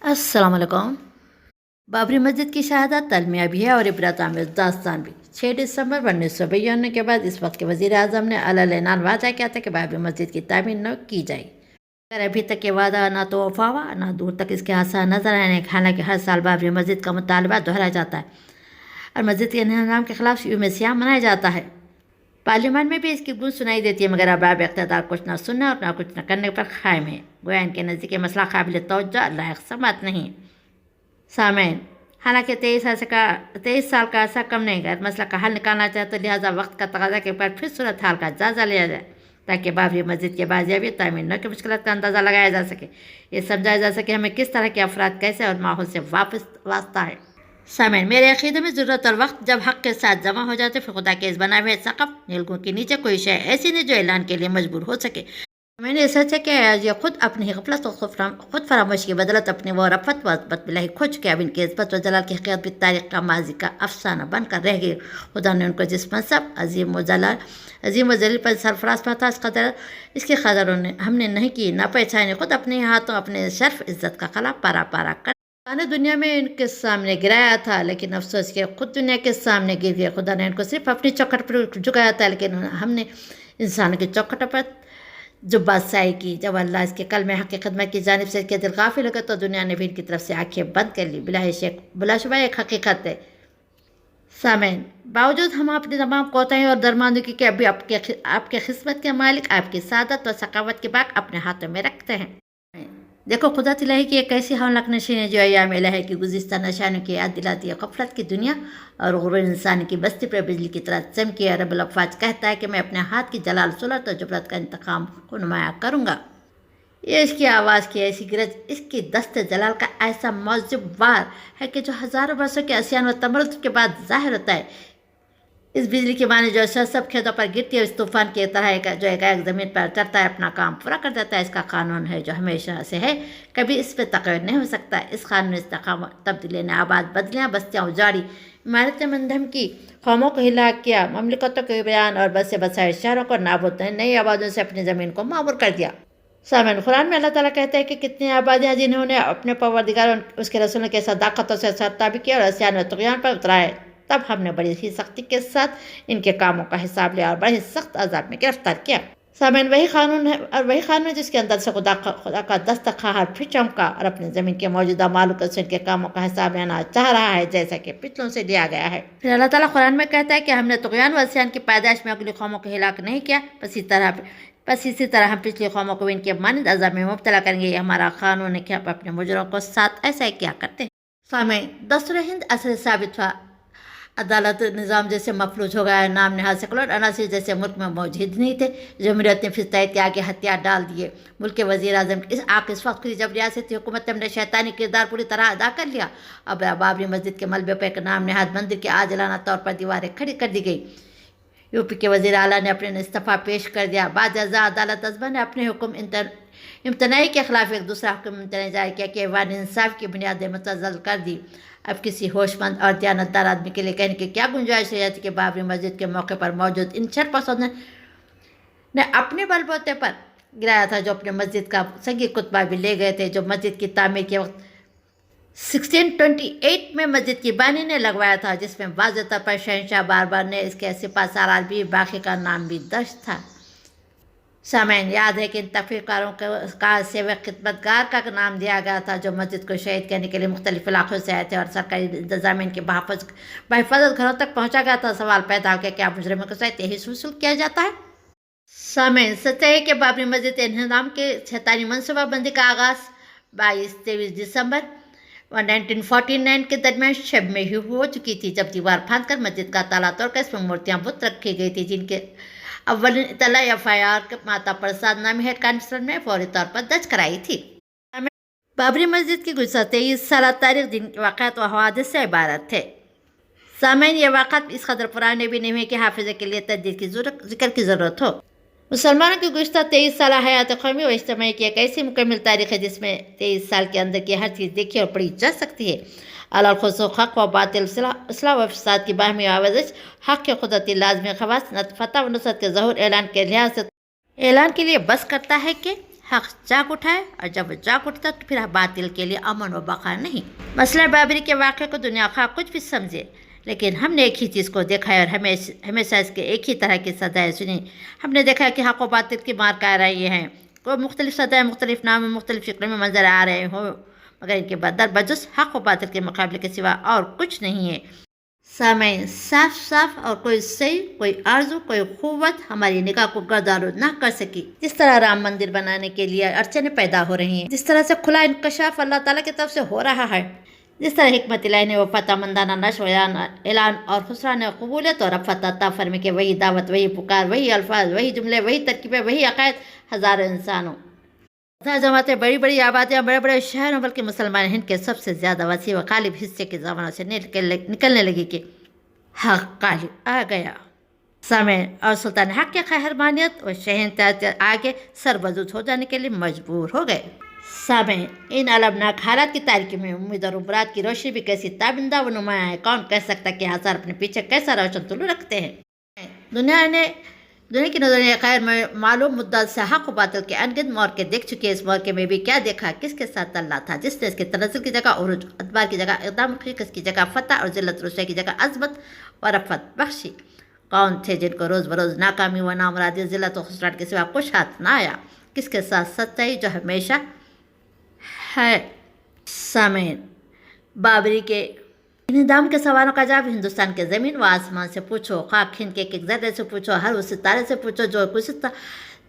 السلام علیکم۔ بابری مسجد کی شہادت المیہ بھی ہے اور عبرت آمیز داستان بھی۔ 6 دسمبر 1992 کے بعد اس وقت کے وزیر اعظم نے علناً وعدہ کیا تھا کہ بابری مسجد کی تعمیر نہ کی جائے، مگر ابھی تک یہ وعدہ نہ تو وفا ہوا نہ دور تک اس کے آثار نظر آئے۔ حالانکہ ہر سال بابری مسجد کا مطالبہ دہرایا جاتا ہے اور مسجد کے انہدام کے خلاف یوم سیاہ منایا جاتا ہے۔ پارلیمان میں بھی اس کی گونج سنائی دیتی ہے، مگر ارباب اقتدار کچھ نہ سننے اور نہ کچھ نہ کرنے پر قائم ہے، گویا ان کے نزدیک یہ مسئلہ قابل توجہ لائق سماعت نہیں۔ سامعین، حالانکہ 23 سال کا عرصہ کم نہیں گیا، مسئلہ کا حل نکالنا چاہے تو لہٰذا وقت کا تقاضا کے بعد پھر صورتحال کا جائزہ لیا جائے تاکہ بابری مسجد کے بازیابی تعمیر نو کی مشکلات کا اندازہ لگایا جا سکے، یہ سمجھایا جا سکے ہمیں کس طرح کے افراد کیسے اور ماحول سے واپس واسطہ ہے۔ سامعین، میرے عقیدے میں ضرورت اور وقت جب حق کے ساتھ جمع ہو جاتے پھر خدا کے اس بنائے ہوئے سقف نیلگوں کے نیچے کوئی شے ایسی نہیں جو اعلان کے لیے مجبور ہو سکے۔ میں نے سچ ہے کہ یہ خود اپنی غفلت اور خود فراموشی کی بدولت اپنی وہ رفت و عظمت میں کھو چکے، اب ان کی عظمت و جلال کی حقیقت بھی تاریخ کا ماضی کا افسانہ بن کر رہ گئی۔ خدا نے ان کو جس منصب عظیم و ذلیل پر سرفراز پر تھا، اس کی قدر ہم نے نہیں کی، نہ پہچانی، خود اپنے ہاتھوں اپنے شرف عزت کا خلا پارا پارا کر خدا نے دنیا میں ان کے سامنے گرایا تھا، لیکن افسوس کہ خود دنیا کے سامنے گر گئے۔ خدا نے ان کو صرف اپنی چوکھٹ پر جھکایا تھا، لیکن ہم نے انسان کی چوکھٹ پر جو بادشاہی کی۔ جب اللہ اس کے کلمہ حق کی خدمت کی جانب سے کے دل غافل ہو گئے تو دنیا نے بھی ان کی طرف سے آنکھیں بند کر لی۔ بلا شبہ ایک حقیقت ہے سامعین، باوجود ہم اپنی تمام کوتاہیوں اور درماندگی کے ابھی آپ کے خدمت کے مالک آپ کی سعادت اور ثقافت کے باغ اپنے ہاتھوں میں رکھتے ہیں۔ دیکھو قدرت الہی کی ایک ایسی ہولناک نشین ہے جو ایام الہی کی گزشتہ نشانوں کی یاد دلاتی ہے۔ غفلت کی دنیا اور غرور انسان کی بستی پر بجلی کی طرح چمکی ہے۔ رب الافواج کہتا ہے کہ میں اپنے ہاتھ کی جلال سلط اور جبرت کا انتقام کو نمایاں کروں گا۔ یہ اس کی آواز کی ایسی گرج، اس کی دست جلال کا ایسا معجب وار ہے کہ جو ہزاروں برسوں کے عصیان و تمرد کے بعد ظاہر ہوتا ہے۔ اس بجلی کی معنی جو سب کھیتوں پر گرتی ہے، اس طوفان کی طرح جو ایک زمین پر چڑھتا ہے اپنا کام پورا کر دیتا ہے۔ اس کا قانون ہے جو ہمیشہ سے ہے، کبھی اس پہ تغیر نہیں ہو سکتا۔ اس قانون استحکام تبدیلی نے آباد بدلیاں، بستیاں اجاڑی، عمارتیں منہدم کی، قوموں کو ہلاک کیا، مملکتوں کے بیان اور بسے بسائے شہروں کو نابود، نئی آبادیوں سے اپنی زمین کو معمور کر دیا۔ سامعین، قرآن میں اللہ تعالیٰ کہتے ہیں کہ کتنی آبادیاں جنہوں نے اپنے پروردگار اور اس کے رسولوں کے صداقتوں سے سرتابی کیا اور عصیان و طغیان پر اترائے، تب ہم نے بڑی ہی سختی کے ساتھ ان کے کاموں کا حساب لیا اور بڑے سخت عذاب میں گرفتار کیا۔ سامعین، وہی قانون ہے جس کے اندر سے خدا کا دست قہر پھر چمکا اور اپنی زمین کے موجودہ مالکوں سے ان کے کاموں کا حساب لینا چاہ رہا ہے، جیسا کہ پچھلوں سے لیا گیا ہے۔ پھر اللہ تعالیٰ قرآن میں کہتا ہے کہ ہم نے طغیان و عصیان کی پیدائش میں اگلی قوموں کو ہلاک نہیں کیا، بس اسی طرح ہم پچھلی قوموں کو ان کے مانند عذاب میں مبتلا کریں گے۔ یہ ہمارا قانون ہے کہ ہم اپنے مجرموں کو ساتھ ایسا ہی کیا کرتے ہیں۔ سامعین، دستور ہند اثر ثابت ہوا، عدالت نظام جیسے مفلوج ہو گیا ہے، نام نہاد سیکولر عناصر جیسے ملک میں موجود نہیں تھے۔ جمہوریت نے فطرت کے آگے ہتھیار ڈال دیے۔ ملک کے وزیر اعظم اس وقت ہوئی جب ریاستی حکومت نے شیطانی کردار پوری طرح ادا کر لیا۔ اب بابری مسجد کے ملبے پر ایک نام نہاد مندر کے عاجلانہ طور پر دیواریں کھڑی کر دی گئی۔ یو پی کے وزیر اعلیٰ نے اپنے استعفیٰ پیش کر دیا۔ بعد ازاں عدالت عظمیٰ نے اپنے حکم امتناعی کے خلاف ایک دوسرا حکم امتناعی جاری کیا کہ ایوان انصاف کی بنیادیں متزلزل کر دی۔ اب کسی ہوش مند اور دیانتدار آدمی کے لیے کہنے کی کیا گنجائش ہے کہ بابری مسجد کے موقع پر موجود ان شرپسندوں نے اپنے بل بوتے پر گرایا تھا، جو اپنے مسجد کا سنگی کتبہ بھی لے گئے تھے، جو مسجد کی تعمیر کے وقت 1628 میں مسجد کی بانی نے لگوایا تھا، جس میں واضح طور پر شہنشاہ باربر نے اس کے سپہ سالار بھی باقی کا نام بھی درج تھا۔ سامعین، یاد ہے کہ ان تفریح کاروں کا سیوک خدمتگار کا نام دیا گیا تھا، جو مسجد کو شہید کرنے کے لیے مختلف علاقوں سے آئے تھے اور سرکاری انتظامیہ کے بحفاظت گھروں تک پہنچا گیا تھا۔ سوال پیدا ہو گیا کہ کیا مجرموں کے ساتھ یہی سلوک کیا جاتا ہے؟ سامعین، سچائی ہے کہ بابری مسجد انہدام کے شیطانی منصوبہ بندی کا آغاز 22-23 دسمبر 1949 کے درمیان شب میں ہی ہو چکی تھی، جب دیوار پھاند کر مسجد کا تالا توڑ کر اس میں مورتیاں بت رکھی گئی تھی، جن کے اولین اطلاع FIR ماتا پرساد نامی ہیڈ کانسٹیبل نے فوری طور پر درج کرائی تھی۔ بابری مسجد کی گزشتہ 23 سالہ تاریخ جن واقعات و حوادث سے عبارت تھے۔ سامعین، یہ واقعات اس قدر پرانے بھی نہیں ہوئے کہ حافظے کے لیے تجدید کی ذکر کی ضرورت ہو۔ مسلمانوں کی گزشتہ 23 سالہ حیات قومی و اجتماعی کی ایک ایسی مکمل تاریخ ہے جس میں 23 سال کے اندر کی ہر چیز دیکھی اور پڑھی جا سکتی ہے۔ الخصوص حق و باطل، اصلاح و فساد کی باہمی آوازش، حق کے قدرتی لازمی خواص، فتح و نصرت کے ظہور، اعلان کے لیے بس کرتا ہے کہ حق جاگ اٹھائے، اور جب وہ جاگ اٹھتا تو پھر باطل کے لیے امن و بقا نہیں۔ مسئلہ بابری کے واقعے کو دنیا خواہ کچھ بھی سمجھے، لیکن ہم نے ایک ہی چیز کو دیکھا ہے اور ہمیشہ اس کے ایک ہی طرح کی سزائیں سنی۔ ہم نے دیکھا کہ حق و باطل کی مارکہ آ رہی ہیں، کوئی مختلف سزائیں مختلف نام میں مختلف شکلوں میں منظر آ رہے ہوں، مگر ان کے بدر بجز حق و باطل کے مقابلے کے سوا اور کچھ نہیں ہے۔ سامعین، صاف صاف اور کوئی صحیح، کوئی آرزو، کوئی قوت ہماری نگاہ کو گردآلود نہ کر سکی۔ جس طرح رام مندر بنانے کے لیے اڑچنیں پیدا ہو رہی ہیں، جس طرح سے کھلا انکشاف اللہ تعالیٰ کی طرف سے ہو رہا ہے، جس طرح حکمت الہی نے وہ فتح مندانہ نشر اعلان اور خسران قبولیت اور رفعت عطا فرمی کے وہی دعوت، وہی پکار، وہی الفاظ، وہی جملے، وہی ترکیبیں، وہی عقائد ہزاروں انسانوں، ہزار جماعتیں، بڑی بڑی آبادیاں، بڑے بڑے شہروں، بلکہ مسلمان ہند کے سب سے زیادہ وسیع و غالب حصے کی زبانوں سے نکلنے لگی کہ حق غالب آ گیا۔ سامعین، اور سلطان حق کے قہرمانیت و شہنشاہی آگے سر بزود ہو جانے کے لیے مجبور ہو گئے۔ سامعین، ان المناک حالات کی تاریکی میں امید اور امراد کی روشنی بھی کیسی تابندہ و نمایاں ہے۔ کون کہہ سکتا کہ آثار اپنے پیچھے کیسا روشن طلوع رکھتے ہیں۔ دنیا کی نظریں غیر معلوم مدت سے حق و باطل کے انگنت موقع دیکھ چکی ہے۔ اس موقع میں بھی کیا دیکھا؟ کس کے ساتھ اللہ تھا، جس نے اس کے تنزل کی جگہ عروج، ادبار کی جگہ اقدام، کس کی جگہ فتح اور ذلت رسوائی کی جگہ عظمت و رفعت بخشی۔ کون تھے جن کو روز بروز ناکامی و نامرادی، ذلت و خسران کے سوا کچھ ہاتھ نہ آیا؟ کس کے ساتھ سچائی جو ہمیشہ ہے؟ سامعین، بابری کے انہدام کے سوالوں کا جواب ہندوستان کے زمین و آسمان سے پوچھو، خاک ہند کے ایک ذرے سے پوچھو، ہر اس ستارے سے پوچھو جو گزشتہ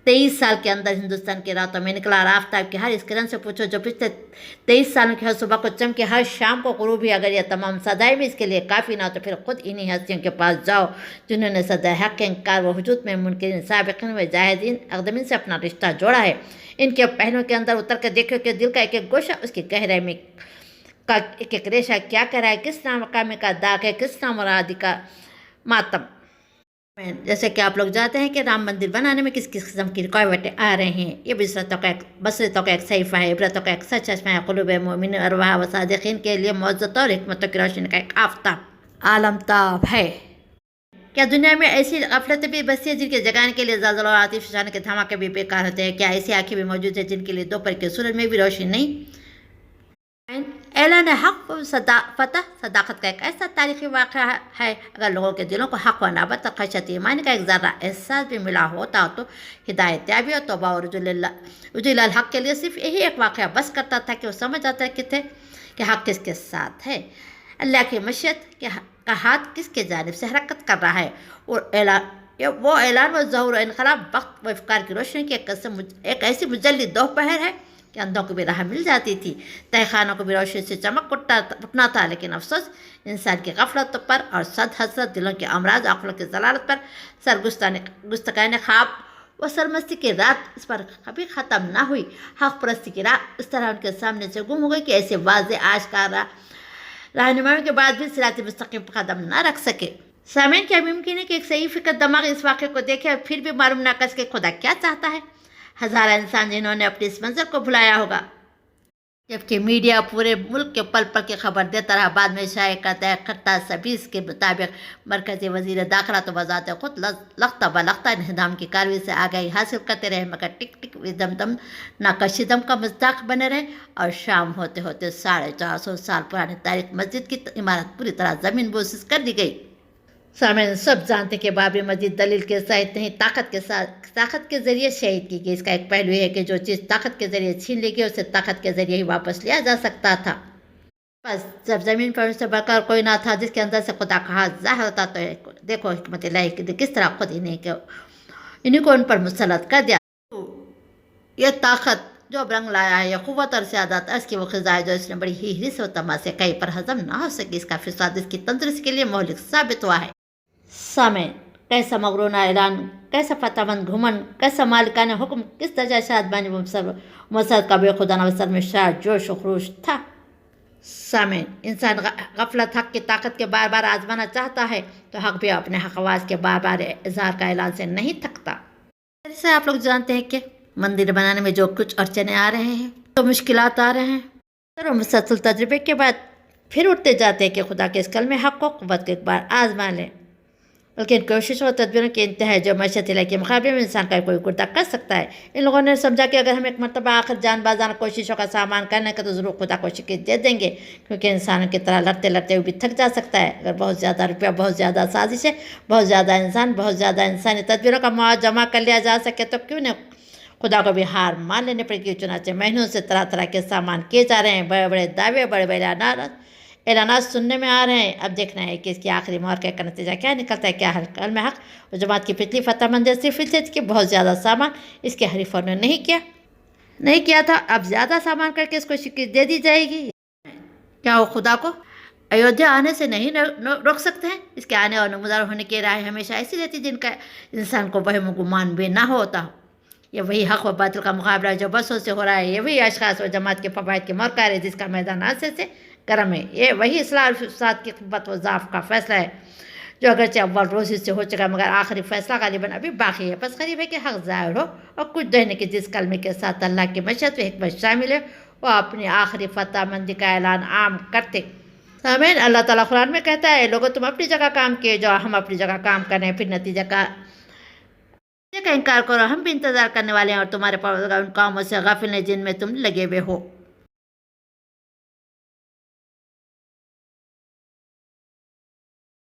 23 سال کے اندر ہندوستان کی راتوں میں نکلا، اور آفتاب کی ہر اس کرن سے پوچھو جو پچھلے 23 سالوں کی ہر صبح کو چمکے، ہر شام کو غروب ہی۔ اگر یہ تمام سزائیں بھی اس کے لیے کافی نہ ہو تو پھر خود انہی ہستیوں کے پاس جاؤ جنہوں نے سزائے حق کے انکار و حجت میں منکرین، سابقین و جاہدین اقدمین سے اپنا رشتہ جوڑا ہے۔ ان کے پہلوؤں کے اندر اتر کر دیکھو کہ دل کا ایک ایک گوشہ، اس کی گہرائی میں کا ایک ایک ریشہ کیا کر رہا ہے، کس نامقامی کا داغ ہے، کس نامرادی کا ماتم۔ جیسے کہ آپ لوگ جانتے ہیں کہ رام مندر بنانے میں کس کس قسم کی رکاوٹیں آ رہی ہیں۔ یہ بصیرتوں کا ایک صحیفہ ہے، عبرتوں کا ایک سچ چشمہ ہے، قلوب مومن ارواح و صادقین کے لیے معزتوں اور حکمتوں کی روشنی کا ایک آفتاب عالم تاب ہے۔ کیا دنیا میں ایسی غفلتیں بھی بسی ہیں جن کے جگانے کے لیے زلزلہ اور آتش فشانے کے دھماکے بھی بیکار ہوتے ہیں؟ کیا ایسی آنکھیں بھی موجود ہیں جن کے لیے دوپہر کے سورج میں بھی روشنی نہیں؟ اعلان حق و فتح صداقت کا ایک ایسا تاریخی واقعہ ہے۔ اگر لوگوں کے دلوں کو حق و نابت اور خشیت ایمانی کا ایک ذرہ احساس بھی ملا ہوتا تو ہدایت یابی اور توبہ اور رجوع الحق کے لیے صرف یہی ایک واقعہ بس کرتا تھا کہ وہ سمجھ آتا کہ حق کس کے ساتھ ہے، اللہ کی مشیت کا ہاتھ کس کے جانب سے حرکت کر رہا ہے، اور وہ اعلان و ظہور و انقلاب وقت و افکار کی روشنی کی ایک ایسی مجلی دوپہر ہے کہ اندھوں کو بھی راہ مل جاتی تھی، تہ خانوں کو بھی روشنی سے چمک اٹھنا تھا۔ لیکن افسوس انسان کی غفلت پر اور صد حسرت دلوں کے امراض، عقلوں کی ضلالت پر، سرگستانِ خواب و سرمستی کی رات اس پر کبھی ختم نہ ہوئی۔ حق پرستی کی راہ اس طرح ان کے سامنے سے گم ہو گئی کہ ایسے واضح آشکارا رہنمائی کے بعد بھی صراط مستقیم پر قدم نہ رکھ سکے۔ سامعین، کیا ممکن ہے کہ ایک صحیح فکر دماغ اس واقعے کو دیکھے اور پھر بھی معلوم نہ کر سکے خدا کیا چاہتا ہے؟ ہزارہ انسان جنہوں نے اپنے اس منظر کو بھلایا ہوگا، جبکہ میڈیا پورے ملک کے پل پل کی خبر دیتا رہا، بعد میں شائع کرتا ہے خطہ 26 کے مطابق مرکزی وزیر داخلہ تو بذات خود لختہ بلختہ انہدام کی کارروائی سے آگاہی حاصل کرتے رہے، مگر ٹک ٹک دم ناکشیدم کا مصداق بنے رہے، اور شام ہوتے ہوتے 450 سال پرانی تاریخ مسجد کی عمارت پوری طرح زمین بوسیز کر دی گئی۔ سامعین، سب جانتے کہ بابری مسجد دلیل کے ساتھ نہیں، طاقت کے ذریعے شہید کی گئی۔ اس کا ایک پہلو ہے کہ جو چیز طاقت کے ذریعے چھین لی گئی اسے طاقت کے ذریعے ہی واپس لیا جا سکتا تھا۔ بس جب زمین پر ان سے بڑھ کر کوئی نہ تھا جس کے اندر سے خدا کا ہاتھ ظاہر ہوتا، تو دیکھو حکمت الہی کس طرح خود انہیں کو ان پر مسلط کر دیا۔ یہ طاقت جو رنگ لایا ہے، یہ قوت اور سیادت اس کی وہ خزاں ہے جو اس نے بڑی ہی حرص و تما سے کئی پر ہضم نہ ہو سکی۔ اس کا فساد اس کی تندرستی کے لیے مہلک ثابت ہوا ہے۔ سامعین، کیسا مغرورانہ اعلان، کیسا فتح مند گھمنڈ، کیسا مالکانہ حکم، کس درجہ شادمانی مسرت کا بے خدانہ وسر میں شاد جوش و خروش تھا۔ سامعین، انسان غفلت حق کی طاقت کے بار بار آزمانا چاہتا ہے تو حق بھی اپنے حقواز کے بار بار اظہار کا اعلان سے نہیں تھکتا۔ جیسے آپ لوگ جانتے ہیں کہ مندر بنانے میں جو کچھ اڑچنے آ رہے ہیں، تو مشکلات آ رہے ہیں، اور مسلسل تجربے کے بعد پھر اٹھتے جاتے ہیں کہ خدا کے اس کلمے حق کو قوت کو ایک بار آزما لیں۔ بلکہ ان کوششوں اور تدبیروں کی انتہا ہے جو معیشت علاقے کے مقابلے میں انسان کا کوئی کردہ کر سکتا ہے۔ ان لوگوں نے سمجھا کہ اگر ہم ایک مرتبہ آخر جان بازانہ کوششوں کا سامان کرنے کا تو ضرور خدا کو شکست دے دیں گے، کیونکہ انسانوں کی طرح لڑتے لڑتے ہوئے بھی تھک جا سکتا ہے۔ اگر بہت زیادہ روپیہ، بہت زیادہ سازشیں، بہت زیادہ انسان، بہت زیادہ انسانی تدبیروں کا مواد جمع کر لیا جا سکے تو کیوں نہ خدا کو بھی ہار مان لینے پڑے گی۔ چنانچہ مہینوں سے طرح طرح کے سامان کیے جا رہے ہیں، بڑے بڑے دعوے، بڑے بڑے اعلانات سننے میں آ رہے ہیں۔ اب دیکھنا ہے کہ اس کی آخری مہر کا نتیجہ کیا نکلتا ہے۔ کیا کلمہ حق اور جماعت کی پچھلی فتح مندی صرف اس لیے کہ بہت زیادہ سامان اس کے حریفوں نے نہیں کیا تھا، اب زیادہ سامان کر کے اس کو شکست دے دی جائے گی؟ کیا وہ خدا کو ایودھیا آنے سے نہیں روک سکتے ہیں؟ اس کے آنے اور نمودار ہونے کی رائے ہمیشہ ایسی رہتی جن کا انسان کو وہم و گمان بھی نہ ہوتا ہو۔ یہ وہی حق و باطل کا مقابلہ ہے جو برسوں سے ہو رہا ہے۔ یہ وہی اشخاص و جماعت کے فوائد کی مرکز ہے جس کا میدان حادثے سے گرم ہے۔ یہ وہی اصلاح الفساد کی قوت و ضعف کا فیصلہ ہے جو اگرچہ اول روز سے ہو چکا مگر آخری فیصلہ غالباً ابھی باقی ہے۔ بس قریب ہے کہ حق ظاہر ہو اور کچھ دینے کی جس کلمے کے ساتھ اللہ کی مشیت و حکمت شامل ہے وہ اپنی آخری فتح مندی کا اعلان عام کرتے۔ سامعین، اللہ تعالیٰ قرآن میں کہتا ہے، لوگوں تم اپنی جگہ کام کیے جاؤ، ہم اپنی جگہ کام کریں، پھر نتیجہ کا انکار کرو، ہم بھی انتظار کرنے والے ہیں اور تمہارے پروردگار ان کاموں سے غافل ہیں جن میں تم لگے ہوئے ہو۔